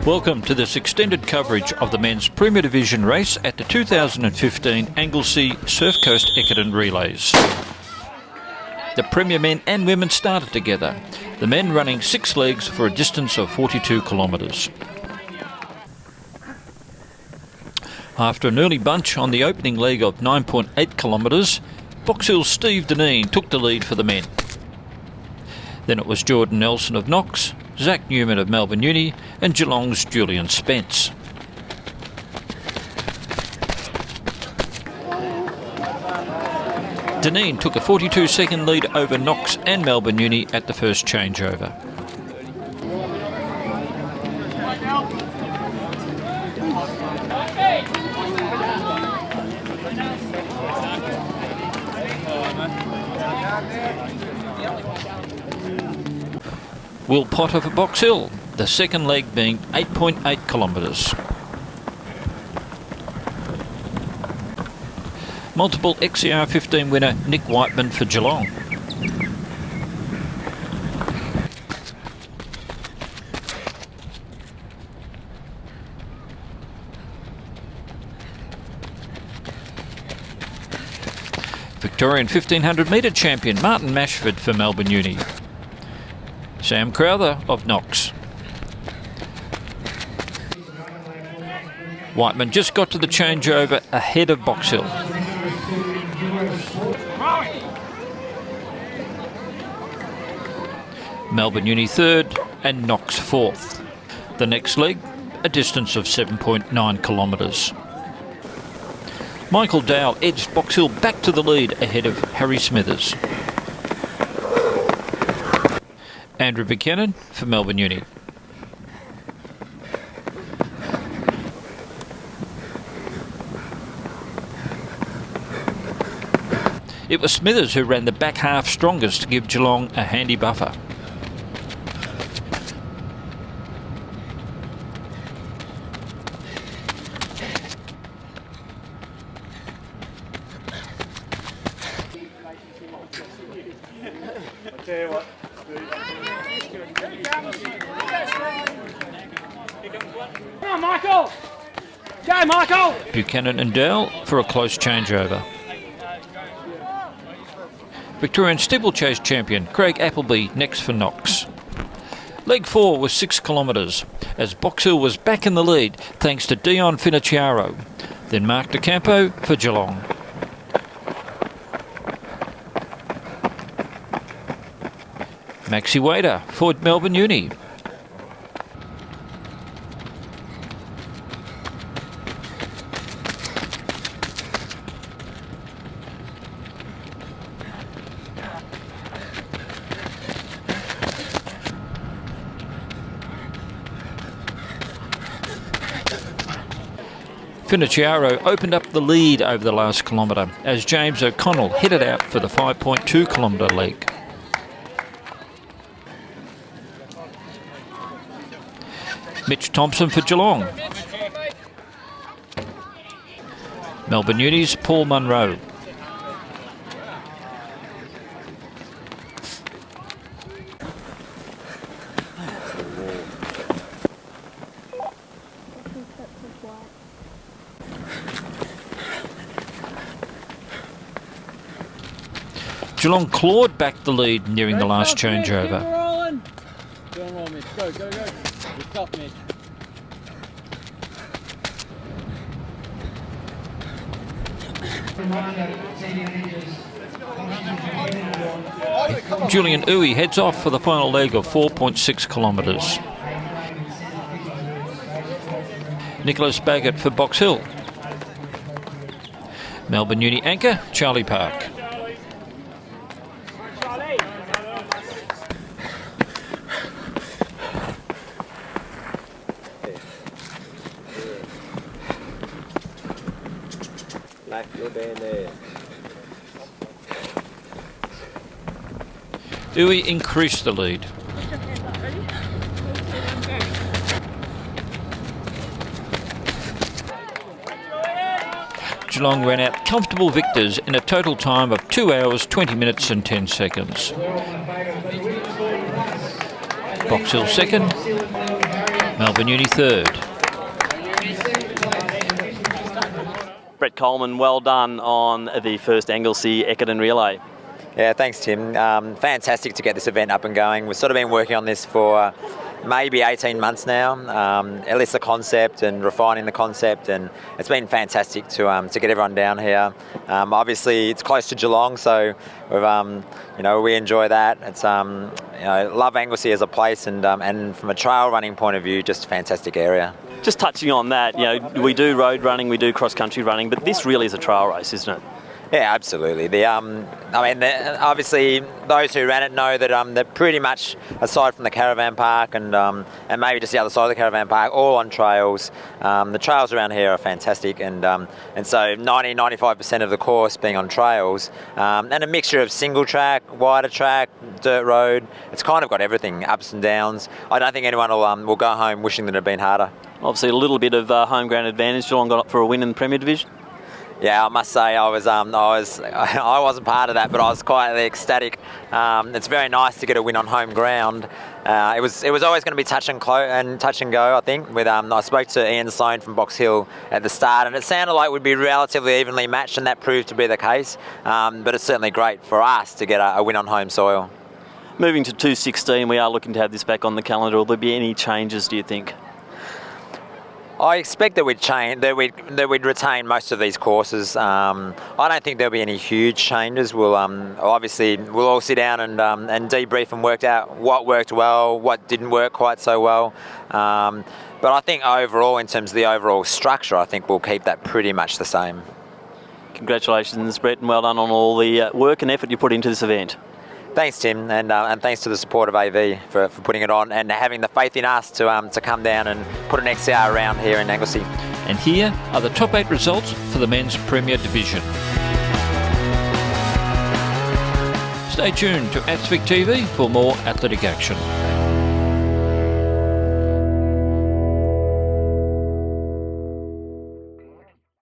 Welcome to this extended coverage of the men's Premier Division race at the 2015 Anglesea Surfcoast Ekiden Relays. The Premier men and women started together, the men running 6 legs for a distance of 42 kilometres. After an early bunch on the opening leg of 9.8 kilometres, Box Hill's Steve Deneen took the lead for the men. Then it was Jordan Nelson of Knox, Zach Newman of Melbourne Uni and Geelong's Julian Spence. Deneen took a 42-second lead over Knox and Melbourne Uni at the first changeover. Will Potter for Box Hill, the second leg being 8.8 kilometres. Multiple XCR'15 winner Nick Whiteman for Geelong. Victorian 1500 metre champion Martin Mashford for Melbourne Uni. Sam Crowther of Knox. Whiteman just got to the changeover ahead of Box Hill. Melbourne Uni third and Knox fourth. The next leg, a distance of 7.9 kilometres. Michael Dowell edged Box Hill back to the lead ahead of Harry Smithers. Andrew Buchanan for Melbourne Uni. It was Smithers who ran the back half strongest to give Geelong a handy buffer. I'll tell you what. Come on, Michael! Go, Michael! Buchanan and Dowell for a close changeover. Victorian steeplechase champion Craig Appleby next for Knox. Leg 4 was 6 kilometres as Box Hill was back in the lead thanks to Dion Finiciaro. Then Mark DeCampo for Geelong. Maxi Wader for Melbourne Uni. Finiciaro opened up the lead over the last kilometre as James O'Connell headed out for the 5.2 kilometre leg. Mitch Thompson for Geelong. Melbourne Uni's Paul Munro. Geelong clawed back the lead nearing the last changeover. Go, go, go. You're tough, Mitch. Julian Uwe heads off for the final leg of 4.6 kilometres. Nicholas Baggett for Box Hill. Melbourne Uni anchor Charlie Park. Uwe increased the lead. Geelong ran out comfortable victors in a total time of 2 hours, 20 minutes and 10 seconds. Box Hill second, Melbourne Melbourne Uni third. Brett Coleman, well done on the first Anglesea Ekiden relay. Yeah, thanks, Tim. Fantastic to get this event up and going. We've sort of been working on this for maybe 18 months now, at least the concept and refining the concept, and it's been fantastic to get everyone down here. Obviously, it's close to Geelong, so we've, we enjoy that. It's love Anglesea as a place, and from a trail running point of view, just a fantastic area. Just touching on that, we do road running, we do cross-country running, but this really is a trail race, isn't it? Yeah, absolutely. Obviously, those who ran it know that they're pretty much, aside from the caravan park and maybe just the other side of the caravan park, all on trails. The trails around here are fantastic, and so 95% of the course being on trails, and a mixture of single track, wider track, dirt road. It's kind of got everything, ups and downs. I don't think anyone will go home wishing that it had been harder. Obviously, a little bit of home ground advantage. Geelong got up for a win in the Premier Division. Yeah, I must say I wasn't part of that, but I was quite ecstatic. It's very nice to get a win on home ground. It was always going to be touch and go. I think. I spoke to Ian Sloan from Box Hill at the start, and it sounded like it would be relatively evenly matched, and that proved to be the case. But it's certainly great for us to get a win on home soil. Moving to 216, we are looking to have this back on the calendar. Will there be any changes, do you think? I expect that we'd retain most of these courses. I don't think there'll be any huge changes. We'll all sit down and debrief and work out what worked well, what didn't work quite so well. But I think overall, in terms of the overall structure, I think we'll keep that pretty much the same. Congratulations, Brett, and well done on all the work and effort you put into this event. Thanks, Tim, and thanks to the support of AV for putting it on and having the faith in us to come down and put an XCR around here in Anglesea. And here are the top 8 results for the men's Premier Division. Stay tuned to Athletic TV for more athletic action.